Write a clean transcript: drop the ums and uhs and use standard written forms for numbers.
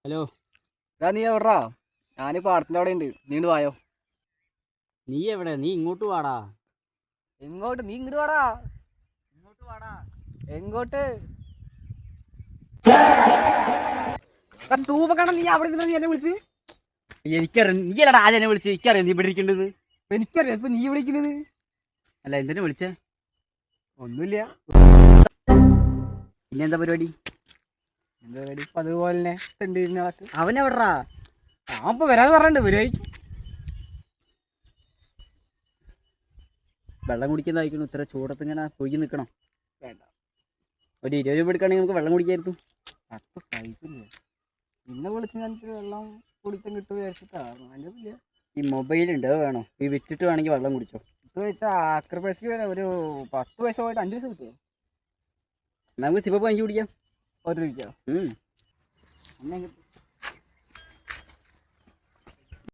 Hello. നീ എവിടാ? ഞാൻ പാടത്തിൻ്റെ അവിടെ ഉണ്ട്, നീണ്ട് വായോ. നീ എവിടെ? നീ ഇങ്ങോട്ട് വാടാ. എങ്ങോട്ട്? നീ ഇങ്ങോട്ട് വാടാ. ഇങ്ങോട്ട് വാടാ. എങ്ങോട്ട്? തൂപക്കണം. നീ അവിടെ നിന്ന് എന്നെ വിളിച്ച്? എനിക്കറിയാം. നീ അല്ലടാ ആദ്യം എന്നെ വിളിച്ച്. എനിക്കറിയാം നീ ഇവിടെ ഇരിക്കേണ്ടത്. എനിക്കറിയാം. ഇപ്പൊ നീ വിളിക്കുന്നത് അല്ല, എന്തിനാ വിളിച്ചേ? ഒന്നുമില്ല. പിന്നെ എന്താ പരിപാടി? എന്താ പരിപാടി? ഇപ്പൊ അതുപോലെ തന്നെ അവനെവിടാ? ഞാൻ ഇപ്പൊ വരാന്ന് പറഞ്ഞിട്ടുണ്ട്. വരുമായിരിക്കും. വെള്ളം കുടിക്കുന്നതായിരിക്കണം. ഇത്ര ചൂടത്ത് ഇങ്ങനെ പോയി നിൽക്കണം. വേണ്ട, ഒരു 20 രൂപ എടുക്കുകയാണെങ്കിൽ നമുക്ക് വെള്ളം കുടിക്കായിരുന്നു. അപ്പൊ കഴിക്കില്ല. പിന്നെ വിളിച്ച് ഞാൻ വെള്ളം കുടിക്കാൻ കിട്ടും വിചാരിച്ചിട്ടാണ്. അതിൻ്റെ ഈ മൊബൈലുണ്ട്, അത് വേണോ? ഈ വിറ്റിട്ട് വേണമെങ്കിൽ വെള്ളം കുടിച്ചോ. ഇത് വെച്ചാൽ ആക്രി പൈസക്ക് വരെ ഒരു 10 പൈസ പോയിട്ട് 5 പൈസ കിട്ടുമോ? നമുക്ക് സിപ്പ വാങ്ങി കുടിക്കാം. 1 രൂപയ്ക്കോ? ഉം. അങ്ങനെ കിട്ടും.